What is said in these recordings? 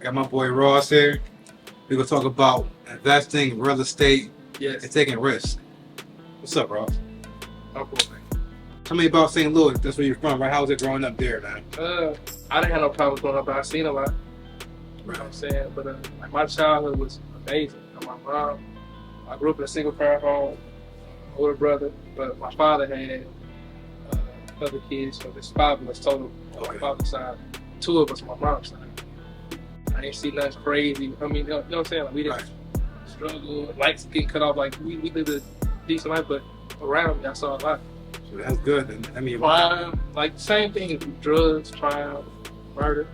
I got my boy Ross here. We're gonna talk about investing, real estate, Yes. and taking risks. What's up, Ross? I'm cool, man. Tell me about St. Louis. That's where you're from, right? How was it growing up there, man? I didn't have no problems growing up, but I seen a lot. You know what I'm saying? But like my childhood was amazing. My mom, I grew up in a single parent home, older brother, but my father had other kids, so there's 5 of us total on my father's side. 2 of us on my mom's side. I didn't see nothing crazy. I mean, you know what I'm saying? Like, we didn't struggle, lights getting cut off. Like, we lived a decent life, but around me, I saw a lot. So that's good. And I mean, Crime, like same thing, drugs, crime, murder. You know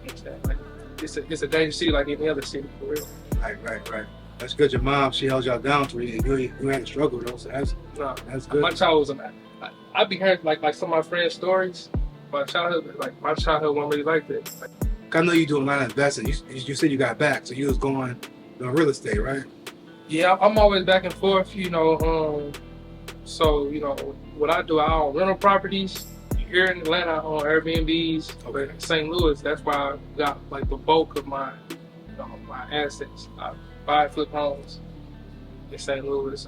what I'm saying? Like, it's a dangerous city like any other city, for real. right. That's good. Your mom, she held y'all down for you. You had to struggle though, so that's good. My childhood was a mess. I be hearing like some of my friends' stories. My childhood wasn't really like that. Like, I know you do a lot of investing. You said you got back, so you was doing real estate, right? yeah, I'm always back and forth, you know. So, you know, what I do, I own rental properties. Here in Atlanta, I own Airbnbs. But in St. Louis, that's why I got like the bulk of my assets. I buy and flip homes in St. Louis.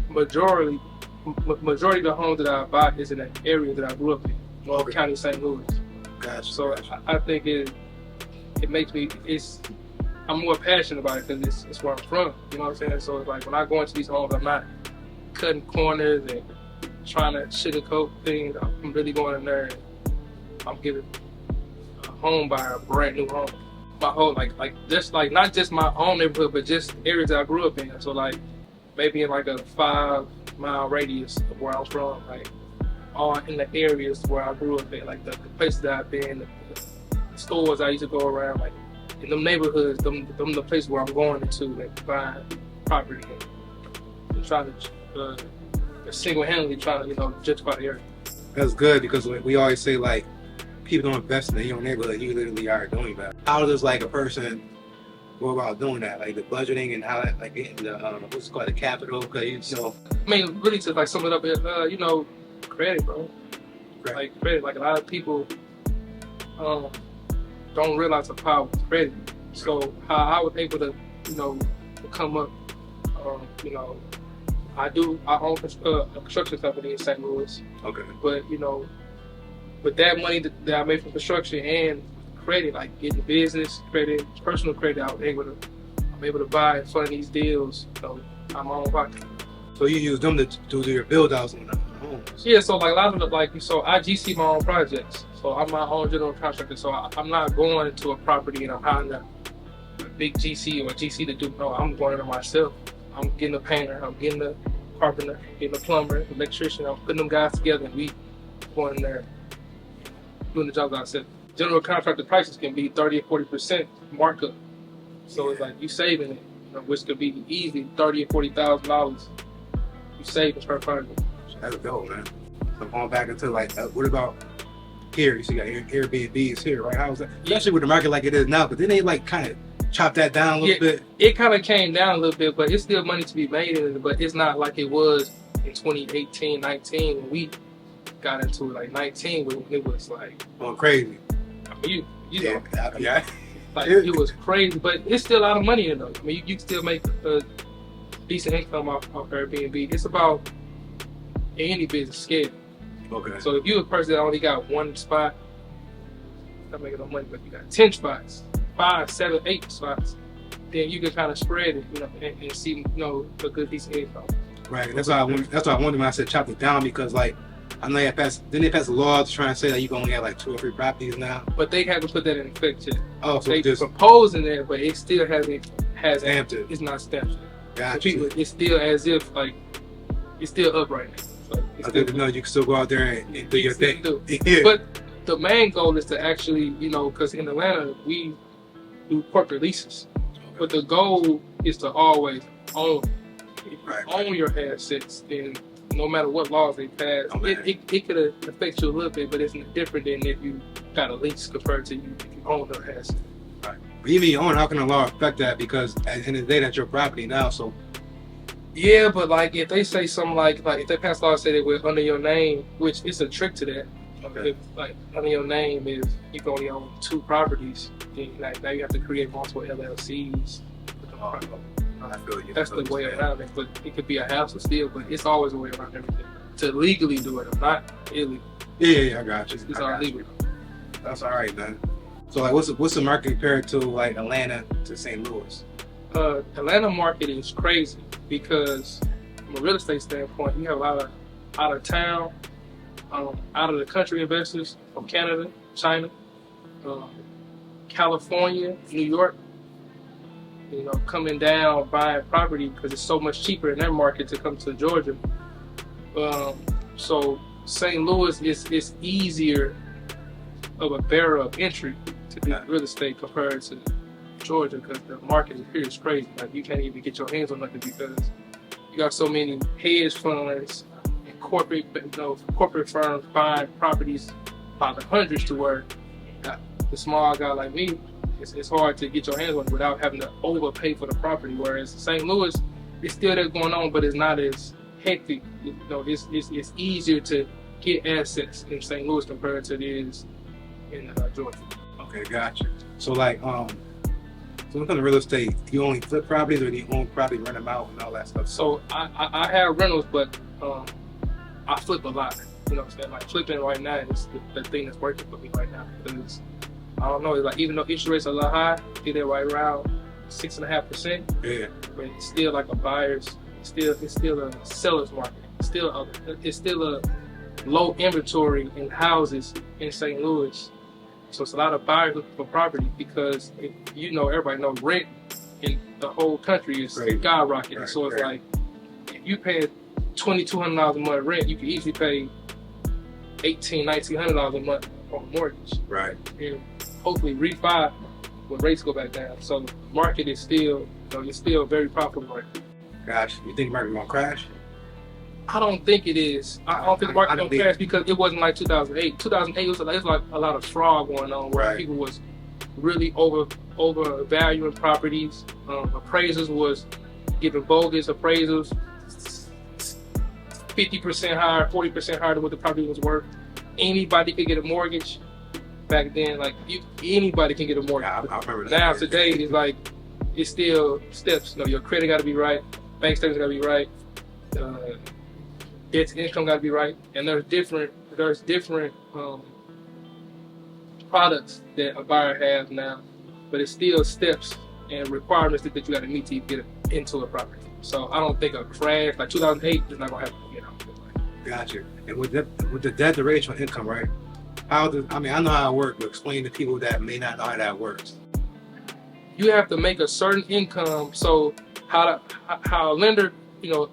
Majority of the homes that I buy is in the area that I grew up in, North County, St. Louis. Gotcha. So I think it makes me, I'm more passionate about it because it's where I'm from. You know what I'm saying? So it's like when I go into these homes, I'm not cutting corners and trying to sugarcoat things. I'm really going in there and I'm giving a home buyer a brand new home. My whole just like not just my own neighborhood, but just areas that I grew up in. So like maybe in like a 5-mile radius of where I'm from, like all in the areas where I grew up in, like the places that I've been, the stores I used to go around, like in them neighborhoods, them the places where I'm going into, like buying property and trying to single-handedly trying to, you know, justify the area. That's good because we always say like people don't invest in your neighborhood. You literally are doing that. How does like a person go about doing that? Like the budgeting and how that, like getting the what's it called, the capital? Because you know, I mean, really to like sum it up, you know, credit, bro. Right. Like credit. Like a lot of people don't realize the power of credit. So how I was able to, you know, to come up, you know, I own a construction company in St. Louis. Okay. But you know, with that money that I made from construction and credit, like getting business credit, personal credit, I'm able to buy and fund these deals. So I'm on my own pocket. So you use them to do your build outs on the homes. Yeah, so like a lot of so I GC my own projects. So I'm my own general contractor. So I'm not going to a property and I'm hiring a big GC or a GC to do. No, I'm going to myself. I'm getting a painter. I'm getting a carpenter. I'm getting a plumber, electrician. I'm putting them guys together and we going in there doing the jobs ourselves. General contractor prices can be 30 or 40% markup. So it's like you saving it, you know, which could be easy $30,000 or $40,000. You saving per project. That's dope, man. So going back into like, what about here? You see, you got Airbnbs here, right? How is that? Especially with the market like it is now, but then they like kind of chop that down a little bit. It kind of came down a little bit, but it's still money to be made in it. But it's not like it was in 2018, 19 when we got into it, like 19 when it was like going crazy. I mean, you know, yeah. Like it was crazy, but it's still a lot of money in it though. I mean, you can still make a decent income off Airbnb. It's about any business scale. Okay. So if you're a person that only got one spot, not making no money, but you got 10 spots, 5, 7, 8 spots, then you can kind of spread it, you know, and see, you know, a good decent income. Right. That's why I wondered when I said chop it down because like I know they passed a law to try and say that you can only have like 2 or 3 properties now. But they haven't put that in effect yet. Oh, so they just proposing that, but it still hasn't stamped it. It's not stamped. Gotcha. It's still as if like it's still up right now. So I didn't know you can still go out there and do your thing. Yeah. But the main goal is to actually, you know, because in Atlanta we do corporate leases, but the goal is to always own. If you own your assets, then no matter what laws they pass, it could affect you a little bit, but it's different than if you got a lease compared to you if you own the asset. Right. But even you own, how can the law affect that? Because at the end of the day, that's your property now. So yeah, but like if they say something like if they pass laws say that we're under your name, which is a trick to that. Okay. If like under your name, if you can only own 2 properties, then like now you have to create multiple LLCs. I feel you. That's the way around it, but it could be a hassle still. But it's always a way around everything to legally do it, not illegal. Yeah, I got you. It's I all got legal. you. That's all right, man. So like, what's the market compared to like Atlanta to St. Louis? Atlanta market is crazy because from a real estate standpoint, you have a lot of out of town, out of the country investors from Canada, China, California, New York, coming down buying property because it's so much cheaper in their market to come to Georgia. So St. Louis is easier of a barrier of entry to do real estate compared to Georgia because the market here is crazy. Like you can't even get your hands on nothing because you got so many hedge funds and corporate firms buying properties by the hundreds to where the small guy like me, it's hard to get your hands on it without having to overpay for the property. Whereas St. Louis, it's still there going on, but it's not as hectic. It's easier to get assets in St. Louis compared to it is in Georgia. Okay, gotcha. So like, so when it comes to real estate, you only flip properties or do you own property, rent them out, and all that stuff? So I have rentals, but I flip a lot. You know what I'm saying? Like flipping right now is the thing that's working for me right now because I don't know. It's like even though interest rates are a lot high, they're right around 6.5%. Yeah. But it's still like a buyer's. It's still a seller's market. It's still a low inventory in houses in St. Louis. So it's a lot of buyers looking for property because everybody knows rent in the whole country is skyrocketing. Right, so it's like if you pay $2,200 a month rent, you can easily pay $1,900 a month on a mortgage. Right. And hopefully refi when rates go back down. So the market is still, it's still very profitable right now. Gosh, you think the market gonna crash? I don't think it is. I don't think the market gonna crash because it wasn't like 2008. 2008 was like a lot of fraud going on where people was really overvaluing properties. Appraisers was giving bogus appraisals, 50% higher, 40% higher than what the property was worth. Anybody could get a mortgage. Back then, like anybody can get a mortgage. Yeah, I remember that. Now today it's like it's still steps. Your credit got to be right, bank statements got to be right, debt to income got to be right, and there's different products that a buyer has now, but it's still steps and requirements that you got to meet to get into a property. So I don't think a crash like 2008 is not gonna happen again. Gotcha. And with the debt to ratio income, right? I know how it works, but explain to people that may not know how that works. You have to make a certain income. So how a lender, will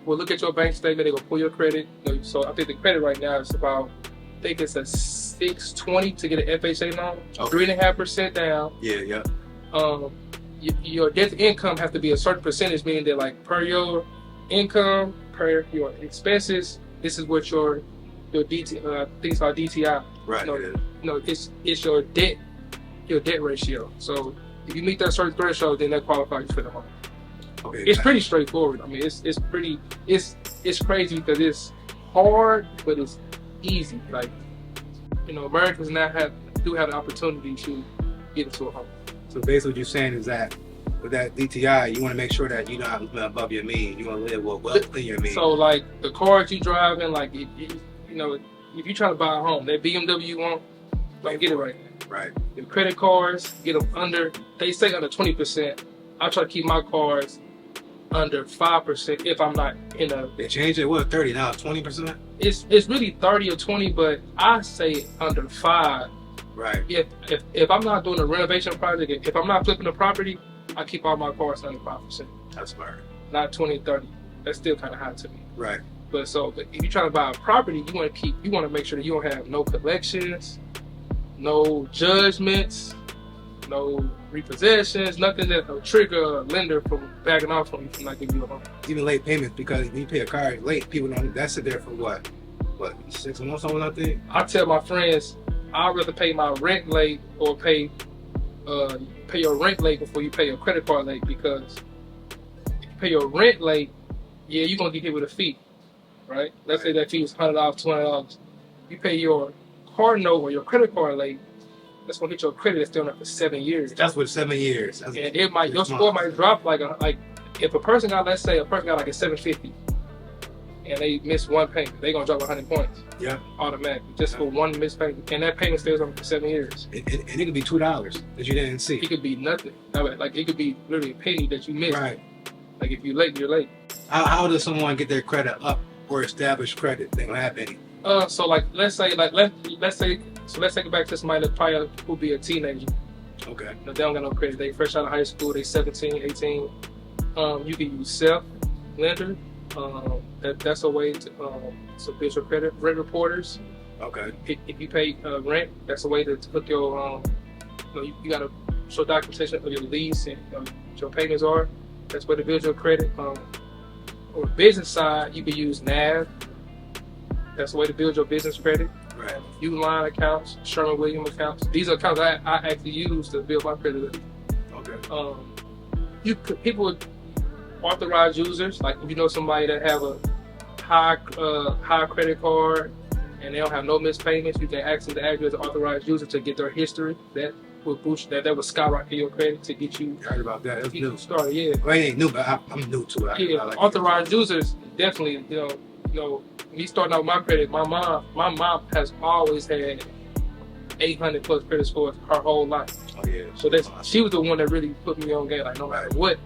look at your bank statement. They go pull your credit. So I think the credit right now is about, I think it's a 620 to get an FHA loan, 3.5% down. Yeah. Your debt to income has to be a certain percentage, meaning that like per your income, per your expenses, this is what your things are DTI. Right. It's your debt ratio. So if you meet that certain threshold, then that qualifies you for the loan. Okay. It's pretty straightforward. I mean, it's crazy because it's hard, but it's easy. Like, Americans now do have the opportunity to get into a home. So basically what you're saying is that with that DTI, you want to make sure that you're not living above your means. You want to live well within your means. So like the cars you driving, like if you're trying to buy a home, that BMW you want, don't get it right now. Right. The credit cards, get them under, they say under 20%. I try to keep my cars under 5% if I'm not in a... They changed it, 30 now, 20%? It's really 30 or 20, but I say under 5. Right. If I'm not doing a renovation project, if I'm not flipping the property, I keep all my cars under 5%. That's smart. Not 20, 30. That's still kind of high to me. Right. But if you're trying to buy a property, you want to make sure that you don't have no collections, no judgments, no repossessions, nothing that will trigger a lender from backing off from you from not giving you a loan. Even late payments, because when you pay a car late, people don't. That's sit there for what 6 months, something like that. I tell my friends, I'd rather pay my rent late or pay your rent late before you pay your credit card late, because if you pay your rent late, yeah, you're gonna get hit with a fee, right? Let's say that fee is $100, $200. you pay your car note or your credit card late, that's gonna hit your credit that's still up for 7 years. That's what 7 years. And it might your score might drop like if a person got, let's say a person got like a 750 and they miss one payment, they gonna drop 100 points. Yeah. Automatically, just for one missed payment, and that payment stays on for 7 years. And it could be $2 that you didn't see. It could be nothing. Like it could be literally a penny that you missed. Right. Like if you're late, you're late. How does someone get their credit up or establish credit? They don't have any. So like let's say let's take it back to somebody that probably will be a teenager. Okay. You know, they don't got no credit. They fresh out of high school. They 17, 18. You can use self-lender. That's a way to build your credit. Rent reporters. Okay. If you pay rent, that's a way to hook your you got to show documentation of your lease and what your payments are. That's where to build your credit. On the business side, you can use NAV. That's a way to build your business credit. Right. Uline accounts, Sherwin-Williams accounts. These are accounts I actually use to build my credit. Okay. People with authorized users, like if you know somebody that have a high credit card and they don't have no missed payments, you can ask them to add you as an authorized user to get their history. That will boost that will skyrocket your credit to get you. I heard about that. That's new. Started, yeah. Well, it ain't new, but I'm new to it. Yeah, like authorized users definitely. You know, me starting out my credit, my mom has always had 800 plus credit scores her whole life. Oh yeah. So she was the one that really put me on game. Like no matter what,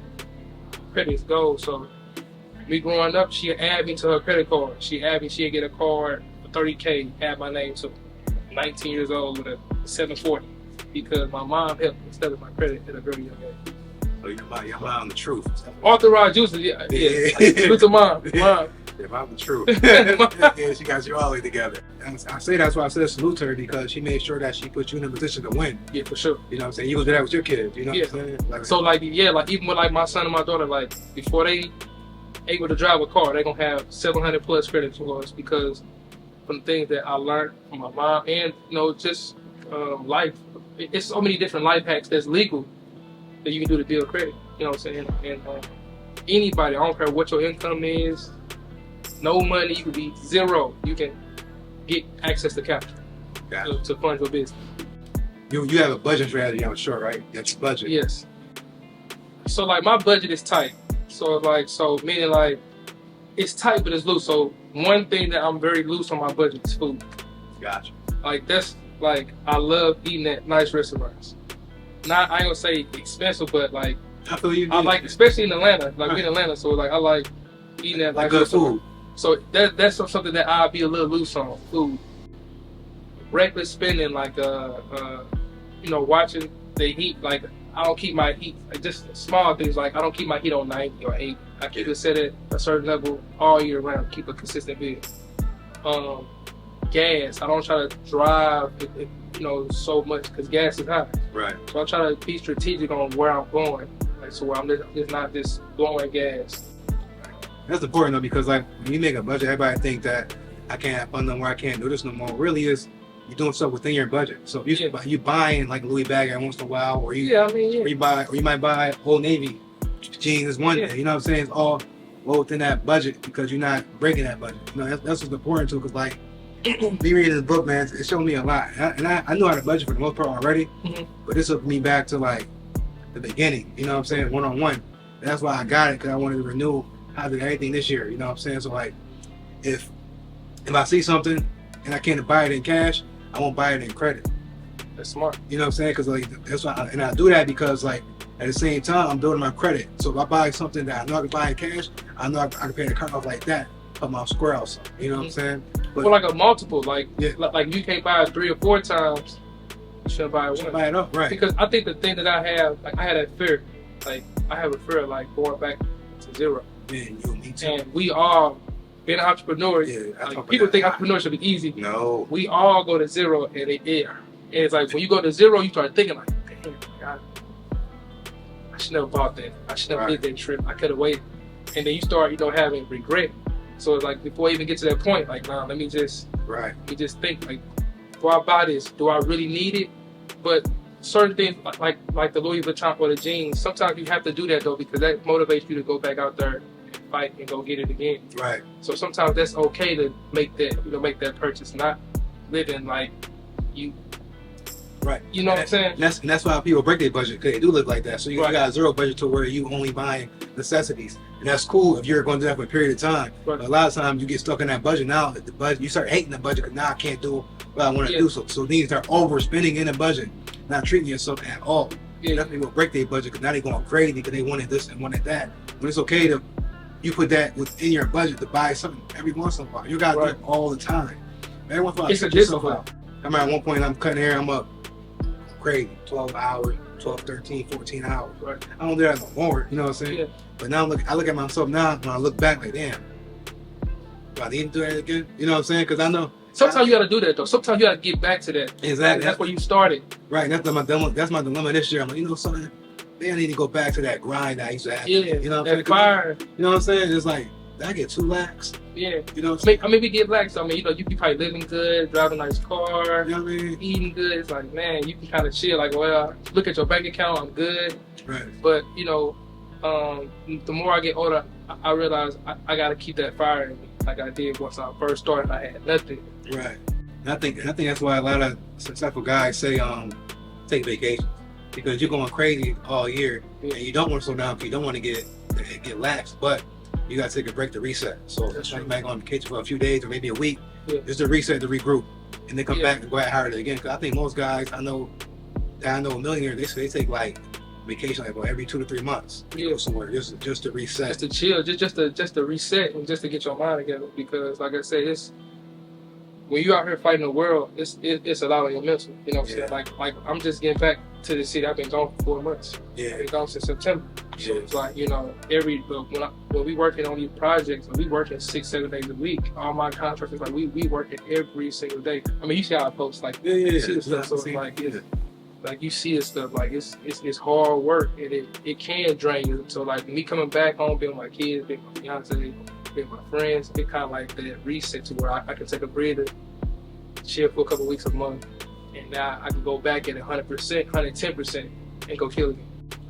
credits go. So me growing up, she'd add me to her credit card. She'd get a card for 30K, add my name to 19 years old with a 740 because my mom helped me study my credit at a very young age. So your mom the truth. Authorized users, yeah. With the mom. If I'm the truth. Yeah, she got you all the way together. And I say that's why I said salute to her because she made sure that she put you in a position to win. Yeah, for sure. You know what I'm saying? You was there with your kids, you know what I'm saying? Like, so like even with like my son and my daughter, like before they able to drive a car, they're gonna have 700 plus credit scores because from the things that I learned from my mom and just life. It's so many different life hacks that's legal that you can do to build credit. You know what I'm saying? And anybody, I don't care what your income is, no money, you can be zero. You can get access to capital to fund your business. You have a budget strategy, I'm sure, right? That's your budget. Yes. So like my budget is tight. So meaning like it's tight but it's loose. So one thing that I'm very loose on my budget is food. Gotcha. Like that's like I love eating at nice restaurants. Not I ain't gonna say expensive, but like I feel you. I like, especially in Atlanta. Like we're in Atlanta, so like I like eating at like nice good food. So that's something that I'll be a little loose on, food. Reckless spending, like watching the heat. Like I don't keep my heat, like just small things. Like I don't keep my heat on 90 or 80. I keep it set at a certain level all year round. Keep a consistent bill. Gas. I don't try to drive, so much because gas is high. Right. So I try to be strategic on where I'm going. Like so where I'm just not just blowing gas. That's important though, because like when you make a budget, everybody think that I can't have fun no more, I can't do this no more. Really is you're doing stuff within your budget. So if you buying like Louis bag every once in a while, or you might buy Old Navy jeans one day. You know what I'm saying? It's all well within that budget because you're not breaking that budget. That's what's important too. Because like me reading this book, man, it showed me a lot, and I knew how to budget for the most part already. But this took me back to like the beginning. You know what I'm saying? One-on-one. That's why I got it because I wanted to renew. I did everything this year, you know what I'm saying? So like, if I see something and I can't buy it in cash, I won't buy it in credit. That's smart. You know what I'm saying? Because like that's why, and I do that because like at the same time I'm building my credit. So if I buy something that I know I can buy in cash, I know I can pay the card off like that, put my square out something. You know what I'm saying? But like a multiple, like you can't buy it 3 or 4 times. You shouldn't buy it once. Buy it up, right? Because I think the thing that I have, like I had that fear, like I have a fear of like going back to zero. Man, you and me too. And we all, being entrepreneurs, people think entrepreneurship is easy. No. We all go to zero and and it's like when you go to zero, you start thinking like, damn, God, I should never bought that. I should never did that trip. I could have waited. And then you start, having regret. So it's like before you even get to that point, like, nah, let me just think, like, do I buy this? Do I really need it? But certain things like the Louis Vuitton or the jeans, sometimes you have to do that though because that motivates you to go back out there and fight and go get it again. Right. So sometimes that's okay to make that purchase. Not living like you. Right. You know what I'm saying? And that's why people break their budget, because they do live like that. So you Right. got a zero budget to where you only buying necessities. And that's cool if you're going to do that for a period of time. Right. But a lot of times you get stuck in that budget. Now the budget, you start hating the budget because now I can't do what I want to Yeah. do. So then you start overspending in the budget, not treating yourself at all. Yeah. That's when people break their budget because now they're going crazy because they wanted this and wanted that. But it's okay to you put that within your budget to buy something every once in a while. You got to Right. do it all the time. Every once in a while, It's a check yourself discipline. out. I remember at one point I'm cutting hair, I'm up crazy, 12 hours, 12, 13, 14 hours. Right. I don't do that no more, you know what I'm saying? Yeah. But now I look at myself now, when I look back like, damn, do I need to do that again? You know what I'm saying? Because I know. Sometimes you got to do that though. Sometimes you got to get back to that. Exactly. That's where you started. Right, that's my dilemma this year. I'm like, you know something? Maybe I need to go back to that grind that I used to have. Yeah. You know what I'm That saying? fire. You know what I'm saying? It's like, did I get too lax? Yeah. You know what I'm saying? I mean, we get lax. I mean, you know, you be probably living good, driving a nice car, You know what I mean? eating good. It's like, man, you can kind of chill. Like, well, look at your bank account. I'm good. Right. But you know, the more I get older, I realize I got to keep that fire in me, like I did once I first started. I had nothing. Right. And I think that's why a lot of successful guys say take vacation, because you're going crazy all year and you don't want to slow down because you don't want to get lax, but you got to take a break to reset. So That's like true. back on vacation for a few days or maybe a week, Yeah. just to reset, to regroup, and then come Yeah. back and go at harder again. Because I think most guys I know millionaires, they take like vacation like every 2 to 3 months. Yeah. Go somewhere just to reset. Just to chill, just to reset and just to get your mind together. Because like I said, it's when you out here fighting the world, it's a lot on your mental. You know what I'm Yeah. saying? Like I'm just getting back to the city. I've been gone for 4 months. I've Yeah. been gone since September. So Yeah. it's like, you know, when we working on these projects, we working 6-7 days a week. All my contractors, like we working every single day. I mean, you see how I post, like Yeah. you see the stuff, so it's like like you see this stuff, like it's hard work and it can drain you. So like me coming back home, being with my kids, being with my fiance, being with my friends, it kind of like that reset to where I can take a breather, chill for a couple weeks a month, and now I can go back at 100%, 110%, and go kill again.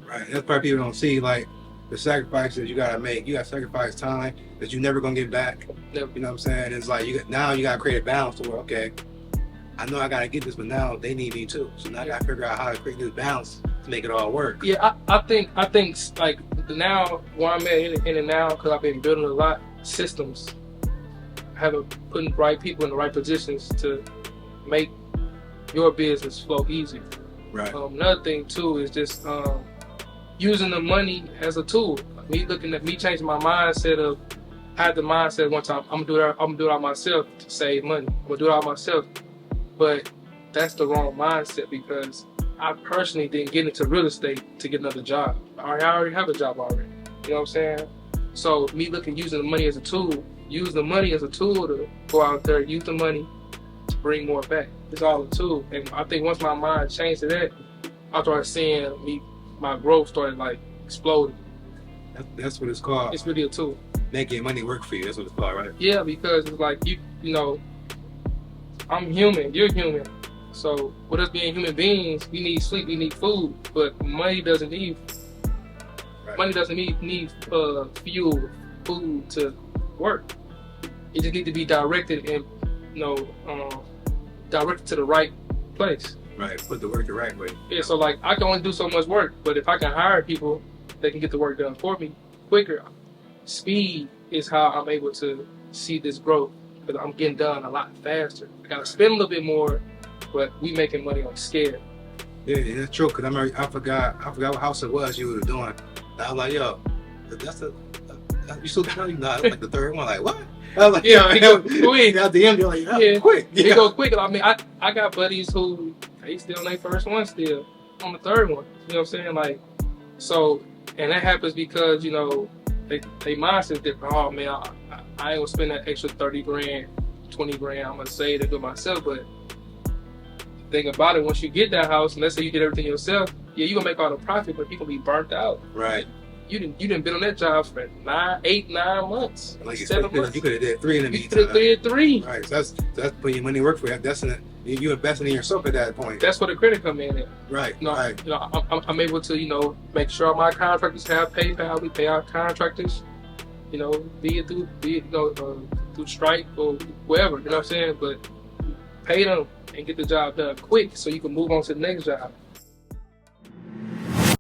Right. That's part people don't see, like the sacrifices you gotta make. You gotta sacrifice time that you're never gonna get back. Never. You know what I'm saying? It's like now you gotta create a balance to where, okay, I know I gotta get this, but now they need me too. So now I gotta figure out how to create this balance to make it all work. Yeah, I think like now where I'm at in and now, because I've been building a lot systems, having putting the right people in the right positions to make your business flow easier. Right. Another thing too is just using the money as a tool. Me changing my mindset of, I had the mindset one time, I'm gonna do it all myself to save money. I'm gonna do it all myself. But that's the wrong mindset, because I personally didn't get into real estate to get another job. I already have a job already. You know what I'm saying? So me using the money as a tool, use the money as a tool to go out there, use the money to bring more back. It's all a tool. And I think once my mind changed to that, I started seeing my growth started like exploding. That's what it's called. It's really a tool. Making money work for you. That's what it's called, right? Yeah, because it's like you know, I'm human, you're human. So with us being human beings, we need sleep, we need food, but money doesn't need Right. money doesn't need fuel, food to work. It just needs to be directed and directed to the right place. Right. Put the work the right way. Yeah, so like I can only do so much work, but if I can hire people that can get the work done for me quicker, speed is how I'm able to see this growth, because I'm getting done a lot faster. I gotta spend a little bit more, but we making money on scale. Yeah, that's true. Cause I forgot what house it was you were doing. And I was like, yo, that's you still doing? You know, like the third one. Like what? I was like, Yeah, it go quick. At the end, you're like, oh, Yeah. quick. It go quick. I mean, I got buddies who they still on their first one, still on the third one. You know what I'm saying? Like, so, and that happens because they mindset different. Oh man, I ain't gonna spend that extra 30 grand, 20 grand. I'm gonna save to do it myself. But the thing about it, once you get that house, and let's say you did everything yourself, yeah, you gonna make all the profit, but you gonna be burnt out. Right. You didn't been on that job for 8, 9 months, Like you 7 months. could have did 3 in the You could have meantime. did 3. Right. So that's putting your money work for you. That's you investing in yourself at that point. That's where the credit come in at. Right. You know, Right. I'm able to, make sure my contractors have PayPal. We pay our contractors, be it through Stripe or wherever. You know what I'm saying? But pay them and get the job done quick so you can move on to the next job.